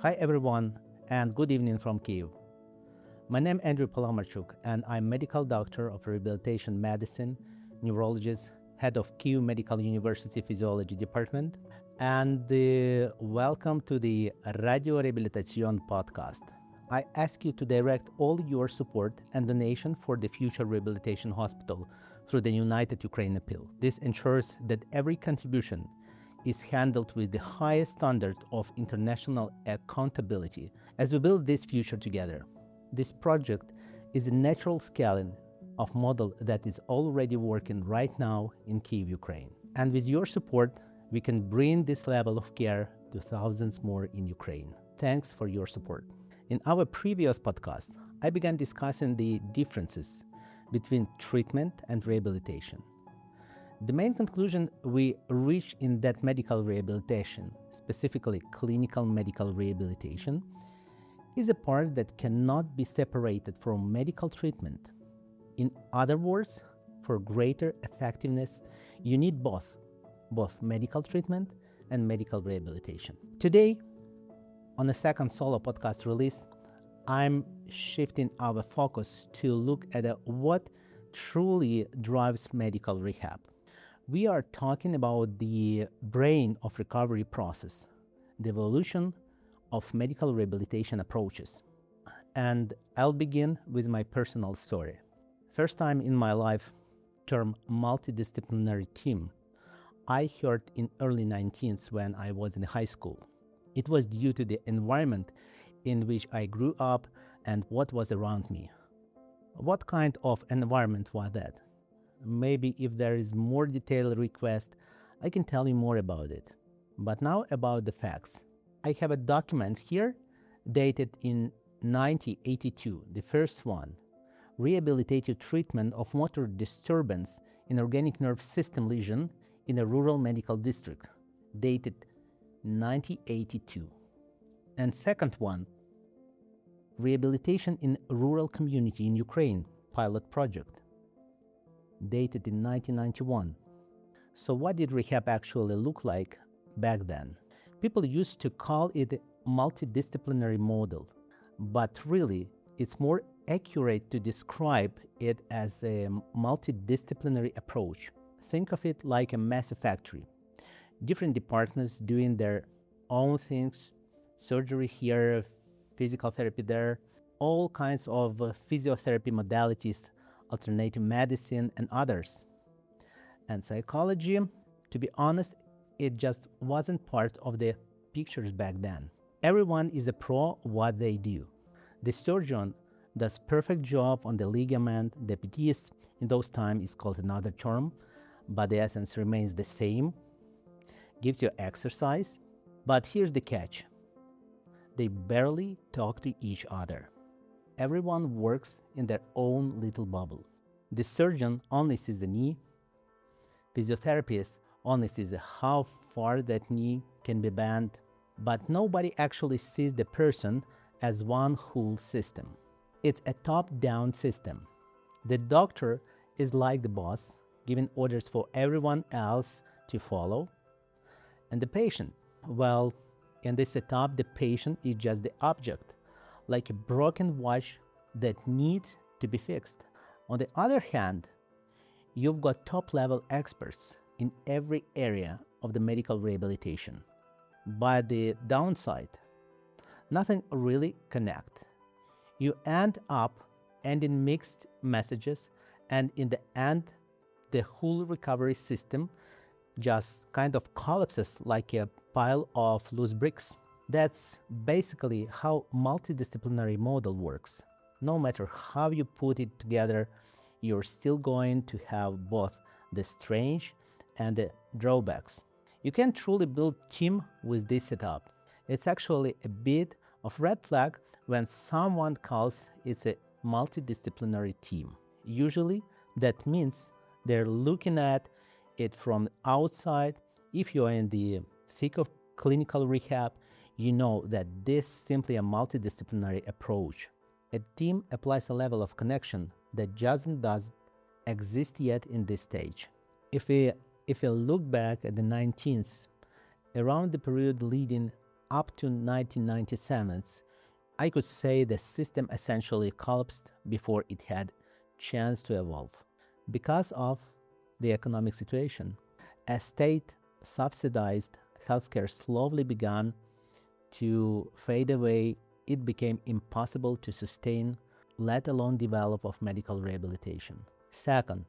Hi everyone, and good evening from Kyiv. My name is Andrew Polomarchuk, and I'm medical doctor of rehabilitation medicine, neurologist, head of Kyiv Medical University Physiology Department, and welcome to the Rehabilitación podcast. I ask you to direct all your support and donation for the future rehabilitation hospital through the United Ukraine Appeal. This ensures that every contribution is handled with the highest standard of international accountability as we build this future together. This project is a natural scaling of model that is already working right now in Kyiv, Ukraine. And with your support, we can bring this level of care to thousands more in Ukraine. Thanks for your support. In our previous podcast, I began discussing the differences between treatment and rehabilitation. The main conclusion we reach in that medical rehabilitation, specifically clinical medical rehabilitation, is a part that cannot be separated from medical treatment. In other words, for greater effectiveness, you need both medical treatment and medical rehabilitation. Today, on the second solo podcast release, I'm shifting our focus to look at what truly drives medical rehab. We are talking about the brain of recovery process, the evolution of medical rehabilitation approaches. And I'll begin with my personal story. First time in my life, term multidisciplinary team, I heard in early 19th when I was in high school. It was due to the environment in which I grew up and what was around me. What kind of environment was that? Maybe if there is more detailed request, I can tell you more about it. But now about the facts. I have a document here dated in 1982, the first one, Rehabilitative Treatment of Motor Disturbance in Organic Nerve System Lesion in a Rural Medical District, dated 1982. And second one, Rehabilitation in Rural Community in Ukraine, Pilot Project, dated in 1991. So what did rehab actually look like back then? People used to call it a multidisciplinary model, but really it's more accurate to describe it as a multidisciplinary approach. Think of it like a massive factory. Different departments doing their own things, surgery here, physical therapy there, all kinds of physiotherapy modalities, alternative medicine, and others. And psychology, to be honest, it just wasn't part of the pictures back then. Everyone is a pro what they do. The surgeon does perfect job on the ligament. The PTs in those times is called another term, but the essence remains the same. Gives you exercise, but here's the catch. They barely talk to each other. Everyone works in their own little bubble. The surgeon only sees the knee. Physiotherapist only sees how far that knee can be bent, but nobody actually sees the person as one whole system. It's a top-down system. The doctor is like the boss, giving orders for everyone else to follow. And the patient, well, in this setup, the patient is just the object, like a broken watch that needs to be fixed. On the other hand, you've got top-level experts in every area of the medical rehabilitation. But the downside, nothing really connects. You end up ending mixed messages, and in the end, the whole recovery system just kind of collapses like a pile of loose bricks. That's basically how multidisciplinary model works. No matter how you put it together, you're still going to have both the strengths and the drawbacks. You can't truly build team with this setup. It's actually a bit of red flag when someone calls it a multidisciplinary team. Usually that means they're looking at it from outside. If you're in the thick of clinical rehab, you know that this is simply a multidisciplinary approach. A team applies a level of connection that doesn't exist yet in this stage. If we look back at the 19th, around the period leading up to 1997, I could say the system essentially collapsed before it had chance to evolve. Because of the economic situation, as state-subsidized healthcare slowly began to fade away, it became impossible to sustain, let alone develop, of medical rehabilitation. Second,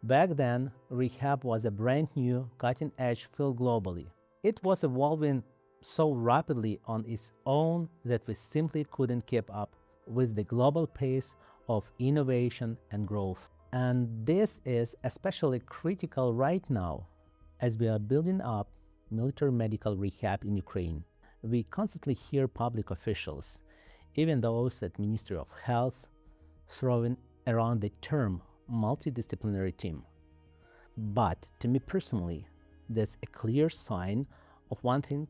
back then, rehab was a brand new, cutting-edge field globally. It was evolving so rapidly on its own that we simply couldn't keep up with the global pace of innovation and growth. And this is especially critical right now as we are building up military medical rehab in Ukraine. We constantly hear public officials, even those at Ministry of Health, throwing around the term multidisciplinary team. But to me personally, that's a clear sign of one thing: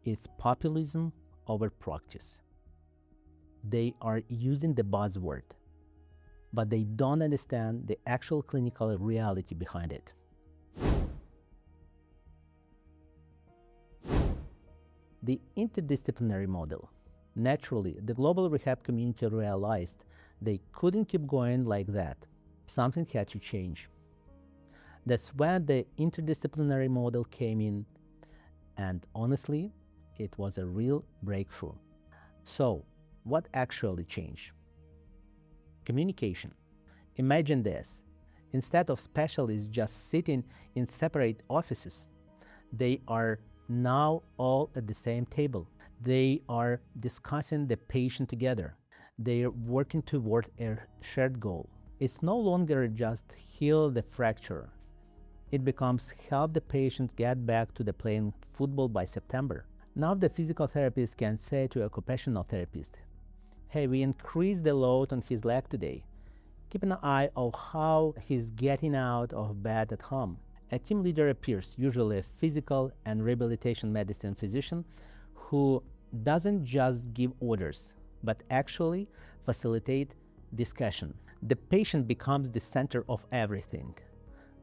it's populism over practice. They are using the buzzword, but they don't understand the actual clinical reality behind it. The interdisciplinary model. Naturally, the global rehab community realized they couldn't keep going like that. Something had to change. That's when the interdisciplinary model came in, and honestly, it was a real breakthrough. So, what actually changed? Communication. Imagine this. Instead of specialists just sitting in separate offices, they are now all at the same table. They are discussing the patient together. They are working toward a shared goal. It's no longer just heal the fracture. It becomes help the patient get back to the playing football by September. Now the physical therapist can say to an occupational therapist, "Hey, we increased the load on his leg today. Keep an eye on how he's getting out of bed at home." A team leader appears, usually a physical and rehabilitation medicine physician, who doesn't just give orders, but actually facilitate discussion. The patient becomes the center of everything.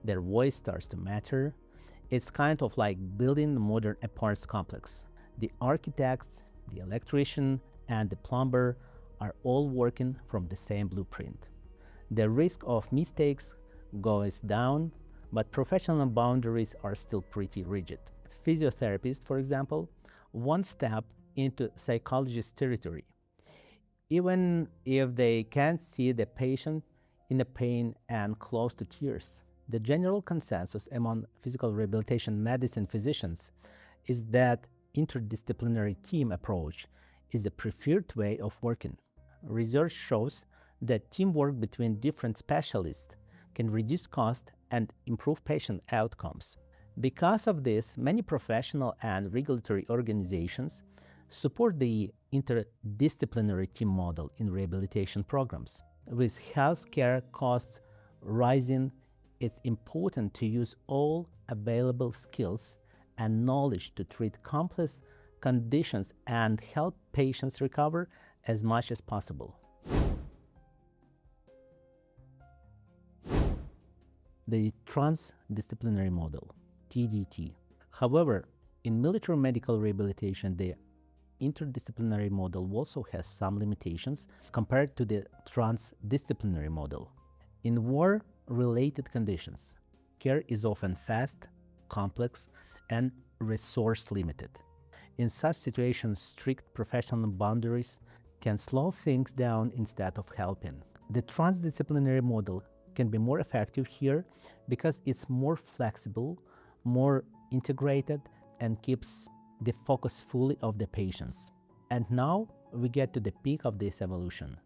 Their voice starts to matter. It's kind of like building a modern apartment complex. The architects, the electrician, and the plumber are all working from the same blueprint. The risk of mistakes goes down, but professional boundaries are still pretty rigid. Physiotherapists, for example, won't step into psychologist territory, even if they can't see the patient in the pain and close to tears. The general consensus among physical rehabilitation medicine physicians is that interdisciplinary team approach is the preferred way of working. Research shows that teamwork between different specialists can reduce cost and improve patient outcomes. Because of this, many professional and regulatory organizations support the interdisciplinary team model in rehabilitation programs. With healthcare costs rising, it's important to use all available skills and knowledge to treat complex conditions and help patients recover as much as possible. The transdisciplinary model, TDT. However, in military medical rehabilitation, the interdisciplinary model also has some limitations compared to the transdisciplinary model. In war-related conditions, care is often fast, complex, and resource-limited. In such situations, strict professional boundaries can slow things down instead of helping. The transdisciplinary model can be more effective here because it's more flexible, more integrated, and keeps the focus fully of the patients. And now we get to the peak of this evolution,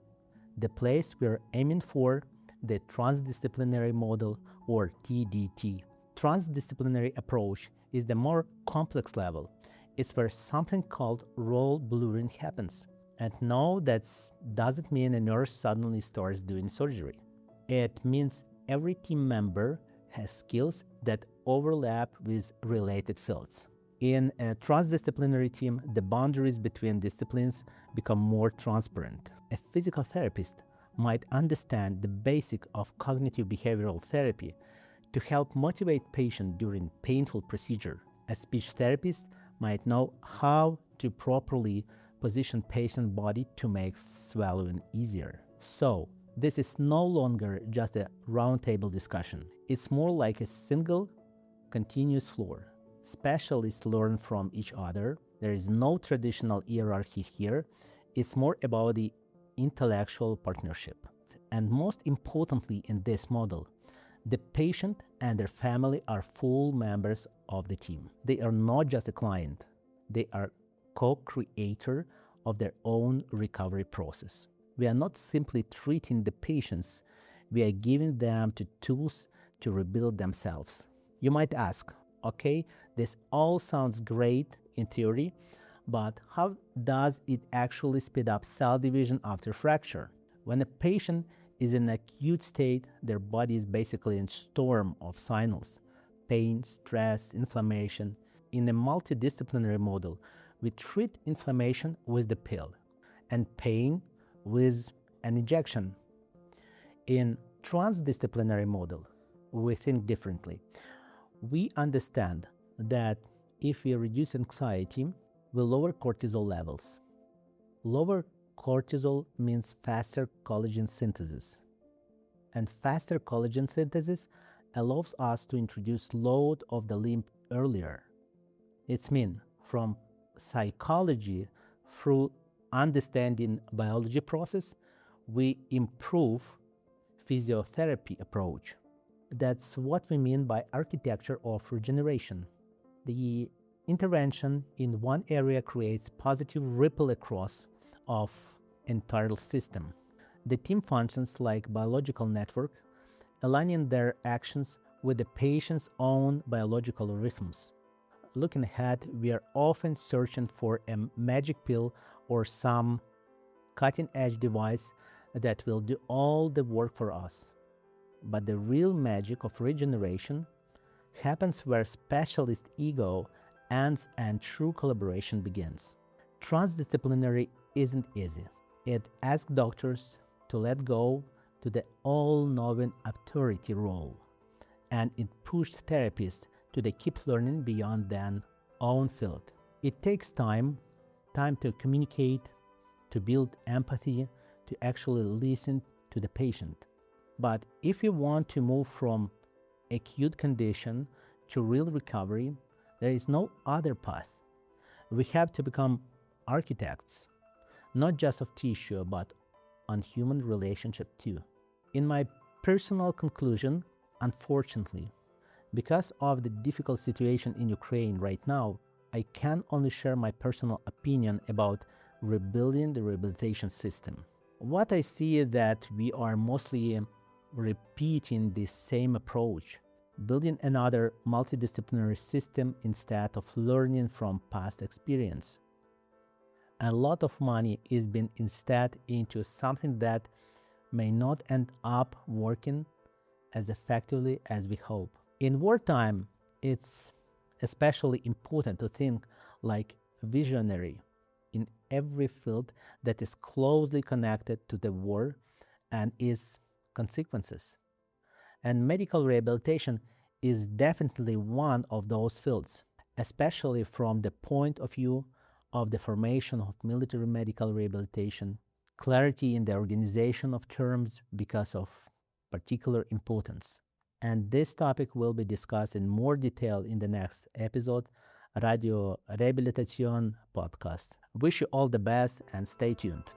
the place we're aiming for, the transdisciplinary model, or TDT. Transdisciplinary approach is the more complex level. It's where something called role blurring happens. And no, that doesn't mean a nurse suddenly starts doing surgery. It means every team member has skills that overlap with related fields. In a transdisciplinary team, the boundaries between disciplines become more transparent. A physical therapist might understand the basic of cognitive behavioral therapy to help motivate patients during painful procedure. A speech therapist might know how to properly position patient body to make swallowing easier. So, this is no longer just a roundtable discussion. It's more like a single, continuous floor. Specialists learn from each other. There is no traditional hierarchy here. It's more about the intellectual partnership. And most importantly in this model, the patient and their family are full members of the team. They are not just a client. They are co-creator of their own recovery process. We are not simply treating the patients, we are giving them the tools to rebuild themselves. You might ask, okay, this all sounds great in theory, but how does it actually speed up cell division after fracture? When a patient is in an acute state, their body is basically in a storm of signals: pain, stress, inflammation. In a multidisciplinary model, we treat inflammation with the pill and pain with an injection. In transdisciplinary model, we think differently. We understand that if we reduce anxiety, we lower cortisol levels. Lower cortisol means faster collagen synthesis. And faster collagen synthesis allows us to introduce load of the limb earlier. It's mean from psychology through understanding biology process, we improve physiotherapy approach. That's what we mean by architecture of regeneration. The intervention in one area creates positive ripple across of entire system. The team functions like biological network, aligning their actions with the patient's own biological rhythms. Looking ahead, we are often searching for a magic pill or some cutting-edge device that will do all the work for us. But the real magic of regeneration happens where specialist ego ends and true collaboration begins. Transdisciplinary isn't easy. It asks doctors to let go to the all-knowing authority role, and it pushed therapists to keep learning beyond their own field. It takes time to communicate, to build empathy, to actually listen to the patient. But if you want to move from acute condition to real recovery, there is no other path. We have to become architects, not just of tissue, but on human relationship too. In my personal conclusion, unfortunately, because of the difficult situation in Ukraine right now, I can only share my personal opinion about rebuilding the rehabilitation system. What I see is that we are mostly repeating the same approach, building another multidisciplinary system instead of learning from past experience. A lot of money is being instead into something that may not end up working as effectively as we hope. In wartime, it's especially important to think like visionary in every field that is closely connected to the war and its consequences. And medical rehabilitation is definitely one of those fields, especially from the point of view of the formation of military medical rehabilitation, clarity in the organization of terms because of particular importance. And this topic will be discussed in more detail in the next episode, Rehabilitacion podcast. Wish you all the best and stay tuned.